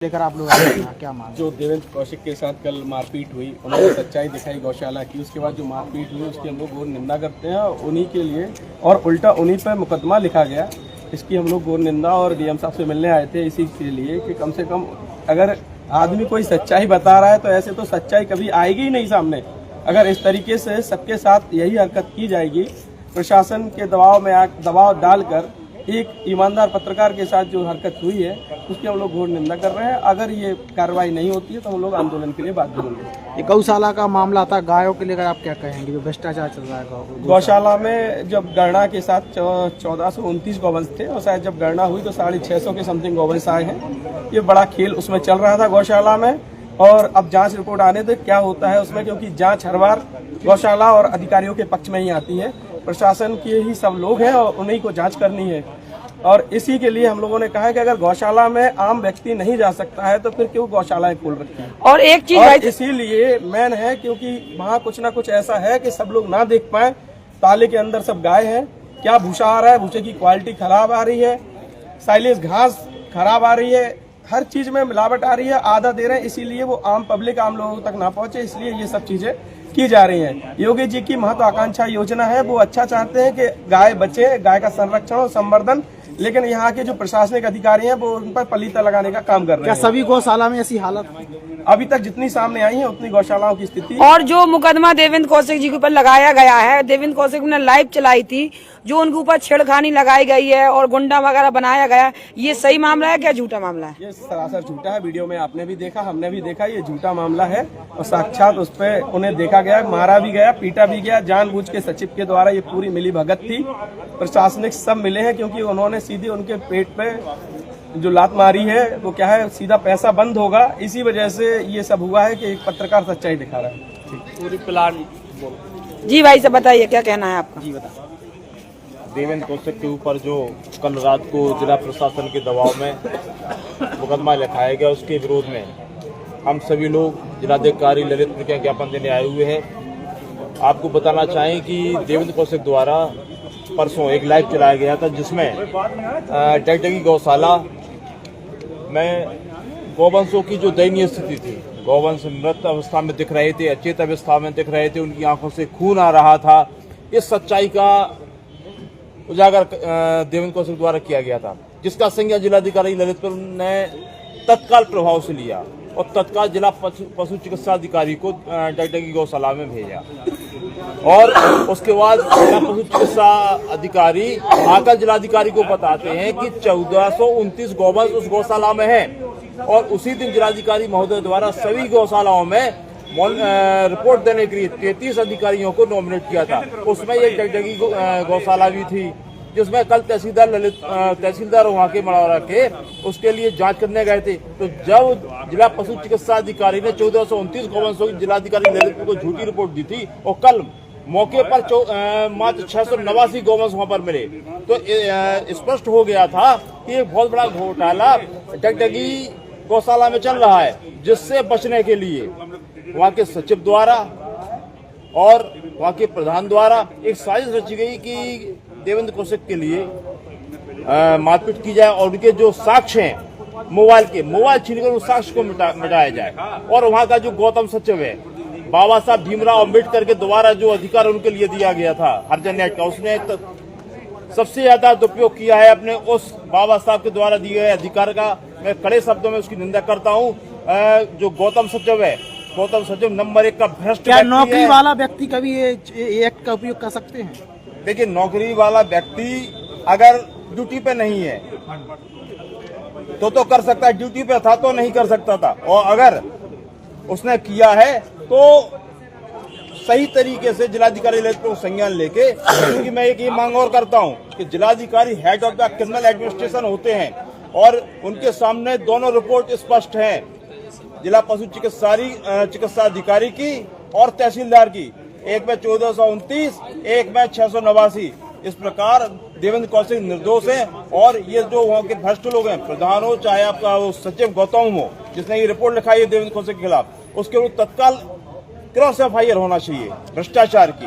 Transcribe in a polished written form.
लेकर आप लोग आए हैं, क्या मामला? जो देवेंद्र कौशिक के साथ कल मारपीट हुई, उन्होंने सच्चाई दिखाई गौशाला की। उसके बाद जो मारपीट हुई उसकी हम लोग घोर निंदा करते हैं और उन्हीं के लिए और उल्टा उन्हीं पर मुकदमा लिखा गया। इसकी हम लोग घोर निंदा और डीएम साहब से मिलने आए थे इसी के लिए कि कम से कम अगर आदमी कोई सच्चाई बता रहा है तो ऐसे तो सच्चाई कभी आएगी ही नहीं सामने। अगर इस तरीके से सबके साथ यही हरकत की जाएगी, प्रशासन के दबाव डालकर एक ईमानदार पत्रकार के साथ जो हरकत हुई है उसकी हम लोग घोर निंदा कर रहे हैं। अगर ये कार्रवाई नहीं होती है तो हम लोग आंदोलन के लिए बाध्य होंगे। ये गौशाला का मामला था, गायों के लेकर आप क्या कहेंगे जो भ्रष्टाचार चल रहा है गौशाला में? जब गणना के साथ 1429 गौवंश थे और शायद जब गणना हुई तो 650 के समथिंग गौवंश आए हैं। ये बड़ा खेल उसमें चल रहा था गौशाला में, और अब जांच रिपोर्ट आने दे क्या होता है उसमें, क्योंकि जांच हर बार गौशाला और अधिकारियों के पक्ष में ही आती है। प्रशासन के ही सब लोग हैं और उन्हीं को जांच करनी है। और इसी के लिए हम लोगों ने कहा है कि अगर गौशाला में आम व्यक्ति नहीं जा सकता है तो फिर क्यों गौशालाएं खोल रखी है। और एक चीज इसीलिए मेन है क्योंकि वहाँ कुछ ना कुछ ऐसा है कि सब लोग ना देख पाए। ताले के अंदर सब गाय हैं, क्या भूसा आ रहा है, भूसे की क्वालिटी खराब आ रही है, साइलेज घास खराब आ रही है, हर चीज में मिलावट आ रही है, आधा दे रहे हैं। इसीलिए वो आम पब्लिक आम लोगों तक ना पहुंचे, इसलिए ये सब चीजें की जा रही हैं। योगी जी की महत्वाकांक्षा योजना है, वो अच्छा चाहते हैं कि गाय बचे, गाय का संरक्षण और संवर्धन, लेकिन यहाँ के जो प्रशासनिक अधिकारी हैं वो उन पर पलीता लगाने का काम कर रहे हैं। क्या सभी गौशाला में ऐसी हालत? अभी तक जितनी सामने आई है उतनी गौशालाओं की स्थिति। और जो मुकदमा देवेंद्र कौशिक जी के ऊपर लगाया गया है, देवेंद्र कौशिक ने लाइव चलाई थी, जो उनके ऊपर छेड़खानी लगाई गई है और गुंडा वगैरह बनाया गया, ये सही मामला है क्या झूठा मामला है? ये सरासर झूठा है। वीडियो में आपने भी देखा, हमने भी देखा, ये झूठा मामला है और साक्षात उस पर उन्हें देखा गया, मारा भी गया, पीटा भी गया, जानबूझ के सचिव के द्वारा। ये पूरी मिली भगत थी, प्रशासनिक सब मिले हैं क्योंकि उन्होंने सीधे उनके पेट पे जो लात मारी है वो क्या है, सीधा पैसा बंद होगा। इसी वजह से ये सब हुआ है कि एक पत्रकार सच्चाई दिखा रहा है। पूरी प्लान जी भाई से बताइए क्या कहना है आपका? जी बता। देवेंद्र कौशिक के ऊपर जो कल रात को जिला प्रशासन के दबाव में मुकदमा लिखाया गया, उसके विरोध में हम सभी लोग जिलाधिकारी ललितपुर के ज्ञापन देने आए हुए हैं। आपको बताना चाहें कि देवेंद्र कौशिक द्वारा परसों एक लाइव चलाया गया था जिसमें डगडगी गौशाला में गौवंशों की जो दयनीय स्थिति थी, गौवंश मृत अवस्था में दिख रहे थे, अचेत अवस्था में दिख रहे थे, उनकी आंखों से खून आ रहा था। इस सच्चाई का उजागर देवेंद्र कौशिक द्वारा किया गया था, जिसका संज्ञान जिलाधिकारी ललितपुर ने तत्काल प्रभाव से लिया और तत्काल जिला पशु चिकित्सा अधिकारी को डगडगी गौशाला में भेजा। और उसके बाद जिला पशु चिकित्सा अधिकारी आकर जिलाधिकारी को बताते हैं कि 1429 गौवंश उस गौशाला में हैं। और उसी दिन जिलाधिकारी महोदय द्वारा सभी गौशालाओं में रिपोर्ट देने के लिए 33 अधिकारियों को नॉमिनेट किया था। उसमें एक डगडगी गौशाला भी थी, जिसमें कल तहसीलदार वहाँ के मड़ौरा के उसके लिए जांच करने गए थे। तो जब जिला पशु चिकित्सा अधिकारी ने 1429 गौवंशों की जिलाधिकारी ललितपुर को झूठी रिपोर्ट दी थी और कल मौके पर मात्र 689 गौवंश वहाँ पर मिले, तो स्पष्ट हो गया था कि एक बहुत बड़ा घोटाला डगडगी गौशाला में चल रहा है, जिससे बचने के लिए वहाँ के सचिव द्वारा और वहाँ के प्रधान द्वारा एक साजिश रची गई कि देवेंद्र कौशिक के लिए मारपीट की जाए और उनके जो साक्ष्य हैं मोबाइल छीनकर उस साक्ष्य को मिटाया जाए। और वहाँ का जो गौतम सचिव है, बाबा साहब भीमराव अम्बेडकर के द्वारा जो अधिकार उनके लिए दिया गया था हरिजन एक्ट का, उसने सबसे ज्यादा दुरुपयोग किया है अपने उस बाबा साहब के द्वारा दिए गए अधिकार का। मैं कड़े शब्दों में उसकी निंदा करता हूँ। जो गौतम सचिव है, गौतम सचिव नंबर 1 का भ्रष्ट। क्या नौकरी वाला व्यक्ति कभी ये एक्ट का उपयोग कर सकते हैं? देखिए, नौकरी वाला व्यक्ति अगर ड्यूटी पे नहीं है तो कर सकता है, ड्यूटी पे था तो नहीं कर सकता था। और अगर उसने किया है तो सही तरीके से जिलाधिकारी ललितपुर को संज्ञान लेके, क्योंकि मैं एक ये मांग और करता हूं कि जिलाधिकारी head of the criminal administration होते हैं और उनके सामने दोनों रिपोर्ट स्पष्ट हैं, जिला पशु चिकित्सा अधिकारी की और तहसीलदार की। एक में 1429, एक में 689। इस प्रकार देवेंद्र कौशिक निर्दोष है। और ये जो वहाँ के भ्रष्ट लोग हैं, प्रधान हो चाहे आपका वो सचिव गौतम हो जिसने ये रिपोर्ट लिखाई है देवेंद्र कौशिक के खिलाफ, उसके विरुद्ध तत्काल क्रॉस FIR होना चाहिए भ्रष्टाचार की।